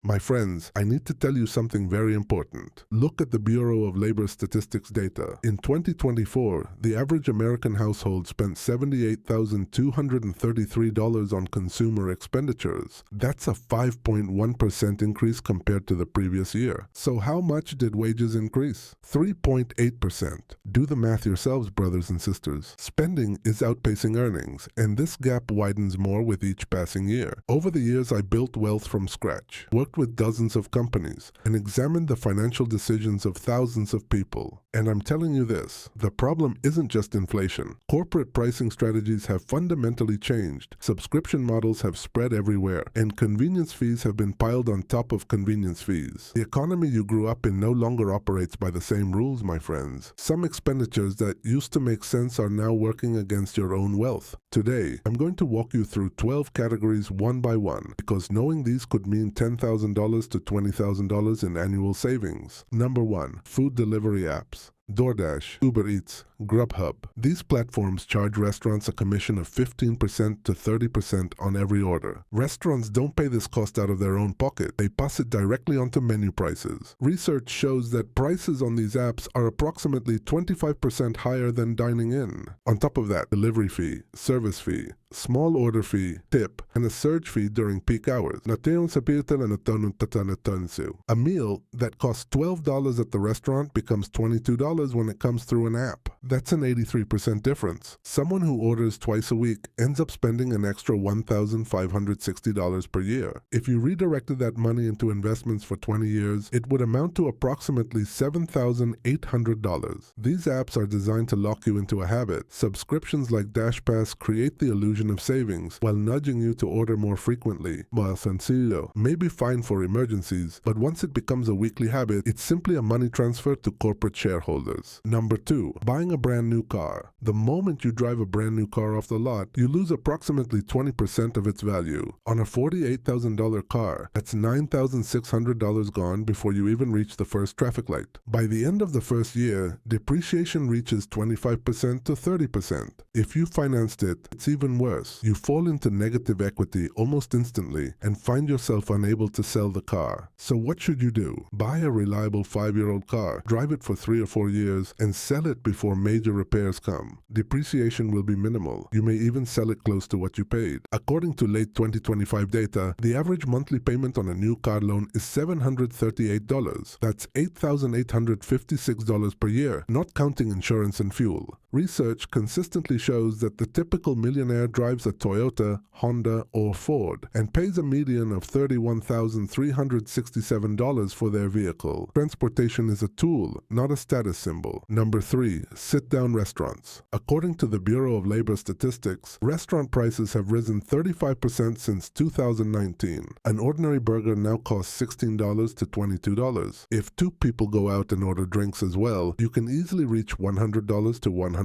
My friends, I need to tell you something very important. Look at the Bureau of Labor Statistics data. In 2024, the average American household spent $78,233 on consumer expenditures. That's a 5.1% increase compared to the previous year. So how much did wages increase? 3.8%. Do the math yourselves, brothers and sisters. Spending is outpacing earnings, and this gap widens more with each passing year. Over the years, I built wealth from scratch, worked with dozens of companies, and examined the financial decisions of thousands of people. And I'm telling you this, the problem isn't just inflation. Corporate pricing strategies have fundamentally changed, subscription models have spread everywhere, and convenience fees have been piled on top of convenience fees. The economy you grew up in no longer operates by the same rules, my friends. Some expenditures that used to make sense are now working against your own wealth. Today, I'm going to walk you through 12 categories one by one, because knowing these could mean $10,000 to $20,000 in annual savings. Number 1. Food delivery apps. DoorDash, Uber Eats, Grubhub. These platforms charge restaurants a commission of 15% to 30% on every order. Restaurants don't pay this cost out of their own pocket. They pass it directly onto menu prices. Research shows that prices on these apps are approximately 25% higher than dining in. On top of that, delivery fee, service fee, small order fee, tip, and a surge fee during peak hours. A meal that costs $12 at the restaurant becomes $22 when it comes through an app. That's an 83% difference. Someone who orders twice a week ends up spending an extra $1,560 per year. If you redirected that money into investments for 20 years, it would amount to approximately $7,800. These apps are designed to lock you into a habit. Subscriptions like DashPass create the illusion of savings while nudging you to order more frequently. While sencillo may be fine for emergencies, but once it becomes a weekly habit, it's simply a money transfer to corporate shareholders. Number 2. Buying a brand new car. The moment you drive a brand new car off the lot, you lose approximately 20% of its value. On a $48,000 car, that's $9,600 gone before you even reach the first traffic light. By the end of the first year, depreciation reaches 25% to 30%. If you financed it, it's even worse. You fall into negative equity almost instantly and find yourself unable to sell the car. So what should you do? Buy a reliable 5-year-old car, drive it for 3 or 4 years, and sell it before major repairs come. Depreciation will be minimal. You may even sell it close to what you paid. According to late 2025 data, the average monthly payment on a new car loan is $738. That's $8,856 per year, not counting insurance and fuel. Research consistently shows that the typical millionaire drives a Toyota, Honda, or Ford and pays a median of $31,367 for their vehicle. Transportation is a tool, not a status symbol. Number 3. Sit-down restaurants. According to the Bureau of Labor Statistics, restaurant prices have risen 35% since 2019. An ordinary burger now costs $16 to $22. If 2 people go out and order drinks as well, you can easily reach $100 to $140.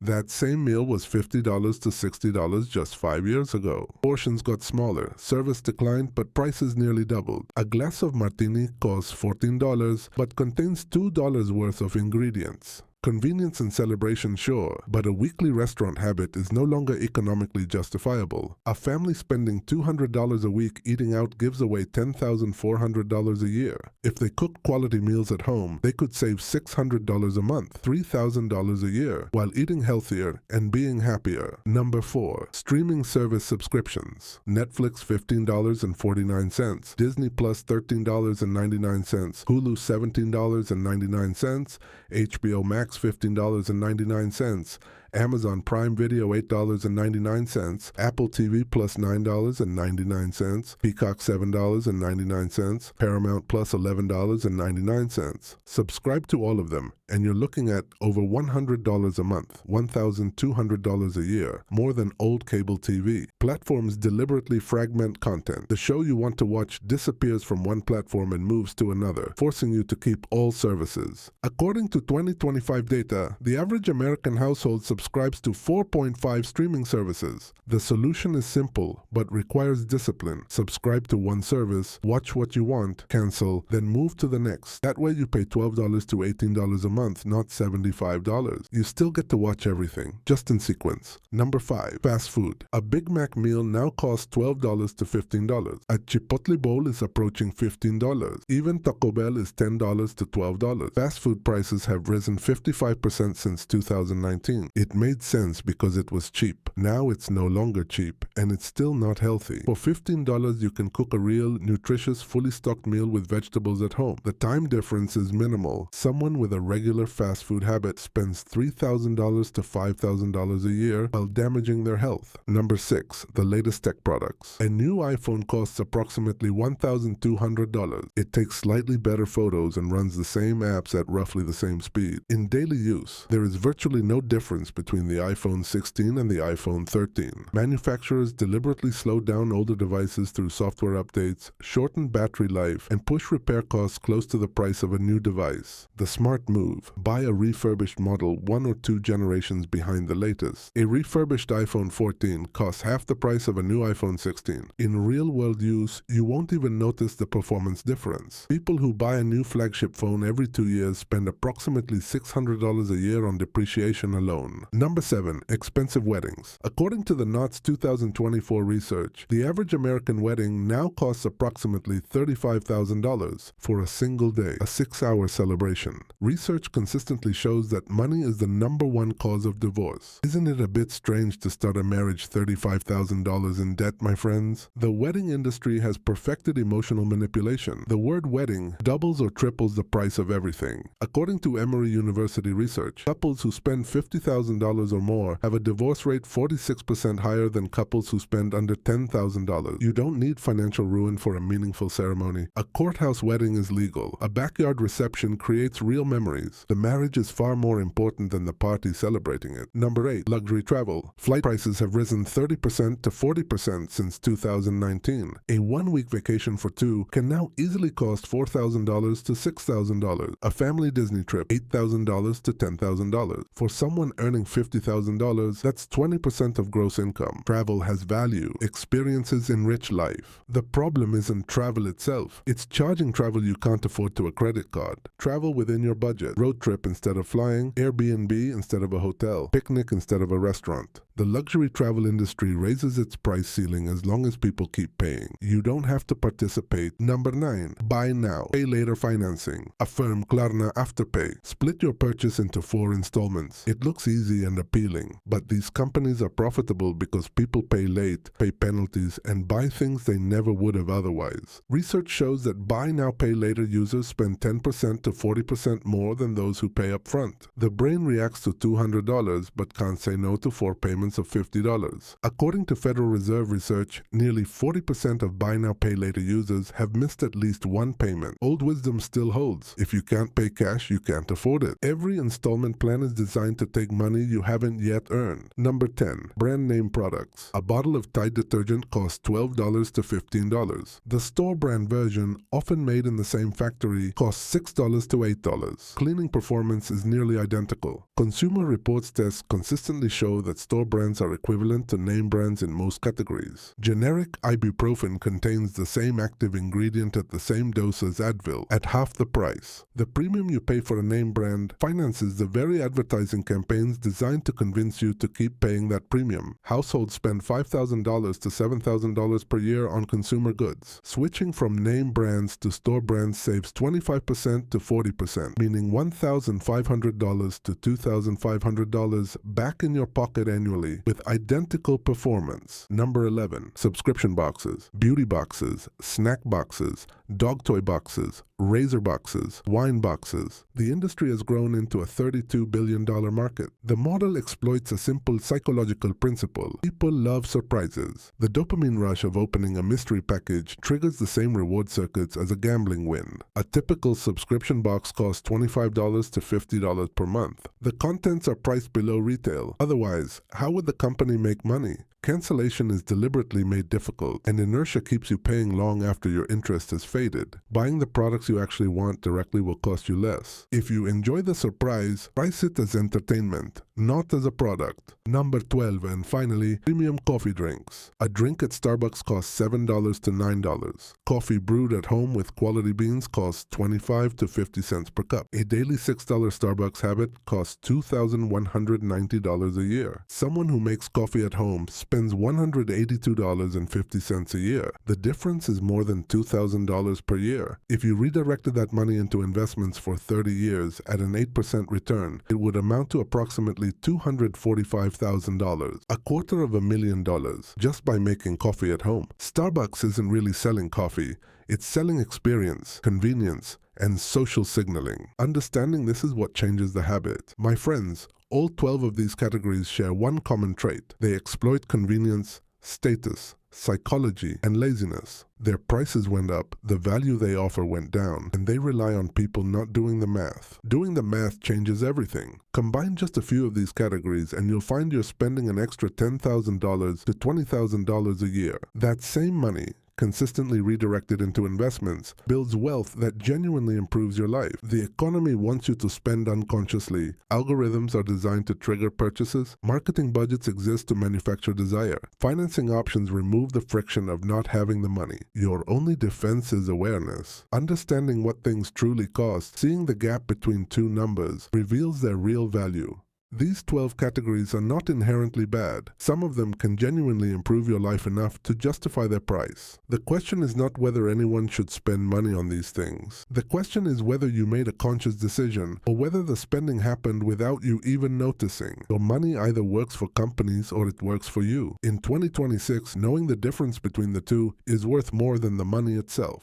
That same meal was $50 to $60 just 5 years ago. Portions got smaller, service declined, but prices nearly doubled. A glass of martini costs $14, but contains $2 worth of ingredients. Convenience and celebration, sure, but a weekly restaurant habit is no longer economically justifiable. A family spending $200 a week eating out gives away $10,400 a year. If they cooked quality meals at home, they could save $600 a month, $3,000 a year, while eating healthier and being happier. Number 4. Streaming service subscriptions. Netflix $15.49, Disney Plus $13.99, Hulu $17.99, HBO Max $15.99, Amazon Prime Video $8.99, Apple TV Plus $9.99, Peacock $7.99, Paramount Plus $11.99. Subscribe to all of them, and you're looking at over $100 a month, $1,200 a year, more than old cable TV. Platforms deliberately fragment content. The show you want to watch disappears from one platform and moves to another, forcing you to keep all services. According to 2025 data, the average American household subscribes to 4.5 streaming services. The solution is simple, but requires discipline. Subscribe to one service, watch what you want, cancel, then move to the next. That way you pay $12 to $18 a month month, not $75. You still get to watch everything, just in sequence. Number 5. Fast food. A Big Mac meal now costs $12 to $15. A Chipotle bowl is approaching $15. Even Taco Bell is $10 to $12. Fast food prices have risen 55% since 2019. It made sense because it was cheap. Now it's no longer cheap, and it's still not healthy. For $15, you can cook a real, nutritious, fully stocked meal with vegetables at home. The time difference is minimal. Someone with a regular fast food habit spends $3,000 to $5,000 a year while damaging their health. Number 6. The latest tech products. A new iPhone costs approximately $1,200. It takes slightly better photos and runs the same apps at roughly the same speed. In daily use, there is virtually no difference between the iPhone 16 and the iPhone 13. Manufacturers deliberately slow down older devices through software updates, shorten battery life, and push repair costs close to the price of a new device. The smart move: buy a refurbished model 1 or 2 generations behind the latest. A refurbished iPhone 14 costs half the price of a new iPhone 16. In real-world use, you won't even notice the performance difference. People who buy a new flagship phone every 2 years spend approximately $600 a year on depreciation alone. Number 7. Expensive weddings. According to the Knott's 2024 research, the average American wedding now costs approximately $35,000 for a single day, a 6-hour celebration. Research consistently shows that money is the number one cause of divorce. Isn't it a bit strange to start a marriage $35,000 in debt, my friends? The wedding industry has perfected emotional manipulation. The word wedding doubles or triples the price of everything. According to Emory University research, couples who spend $50,000 or more have a divorce rate 46% higher than couples who spend under $10,000. You don't need financial ruin for a meaningful ceremony. A courthouse wedding is legal. A backyard reception creates real memories. The marriage is far more important than the party celebrating it. Number 8. Luxury travel. Flight prices have risen 30% to 40% since 2019. A one-week vacation for two can now easily cost $4,000 to $6,000. A family Disney trip, $8,000 to $10,000. For someone earning $50,000, that's 20% of gross income. Travel has value. Experiences enrich life. The problem isn't travel itself. It's charging travel you can't afford to a credit card. Travel within your budget. Road trip instead of flying. Airbnb instead of a hotel. Picnic instead of a restaurant. The luxury travel industry raises its price ceiling as long as people keep paying. You don't have to participate. Number 9. Buy now, pay later financing. Affirm Klarna Afterpay. Split your purchase into 4 installments. It looks easy and appealing, but these companies are profitable because people pay late, pay penalties, and buy things they never would have otherwise. Research shows that buy now, pay later users spend 10% to 40% more than those who pay up front. The brain reacts to $200 but can't say no to 4 payments of $50. According to Federal Reserve research, nearly 40% of buy now, pay later users have missed at least one payment. Old wisdom still holds. If you can't pay cash, you can't afford it. Every installment plan is designed to take money you haven't yet earned. Number 10. Brand name products. A bottle of Tide detergent costs $12 to $15. The store brand version, often made in the same factory, costs $6 to $8. Cleaning performance is nearly identical. Consumer reports tests consistently show that store brands are equivalent to name brands in most categories. Generic ibuprofen contains the same active ingredient at the same dose as Advil, at half the price. The premium you pay for a name brand finances the very advertising campaigns designed to convince you to keep paying that premium. Households spend $5,000 to $7,000 per year on consumer goods. Switching from name brands to store brands saves 25% to 40%, meaning $1,500 to $2,500 back in your pocket annually with identical performance. Number 11. Subscription boxes, beauty boxes, snack boxes, dog toy boxes, razor boxes, wine boxes. The industry has grown into a $32 billion market. The model exploits a simple psychological principle. People love surprises. The dopamine rush of opening a mystery package triggers the same reward circuits as a gambling win. A typical subscription box costs $25 to $50 per month. The contents are priced below retail. Otherwise, how would the company make money? Cancellation is deliberately made difficult, and inertia keeps you paying long after your interest has faded. Buying the products you actually want directly will cost you less. If you enjoy the surprise, price it as entertainment, not as a product. Number 12, and finally, premium coffee drinks. A drink at Starbucks costs $7 to $9. Coffee brewed at home with quality beans costs 25 to 50 cents per cup. A daily $6 Starbucks habit costs $2,190 a year. Someone who makes coffee at home spends $182.50 a year. The difference is more than $2,000 per year. If you redirected that money into investments for 30 years at an 8% return, it would amount to approximately $245,000, $250,000, just by making coffee at home. Starbucks isn't really selling coffee. It's selling experience, convenience, and social signaling. Understanding this is what changes the habit. My friends, all 12 of these categories share one common trait. They exploit convenience, status, psychology, and laziness. Their prices went up, the value they offer went down, and they rely on people not doing the math. Doing the math changes everything. Combine just a few of these categories and you'll find you're spending an extra $10,000 to $20,000 a year. That same money, consistently redirected into investments, builds wealth that genuinely improves your life. The economy wants you to spend unconsciously. Algorithms are designed to trigger purchases. Marketing budgets exist to manufacture desire. Financing options remove the friction of not having the money. Your only defense is awareness. Understanding what things truly cost, seeing the gap between two numbers, reveals their real value. These 12 categories are not inherently bad. Some of them can genuinely improve your life enough to justify their price. The question is not whether anyone should spend money on these things. The question is whether you made a conscious decision or whether the spending happened without you even noticing. Your money either works for companies or it works for you. In 2026, knowing the difference between the two is worth more than the money itself.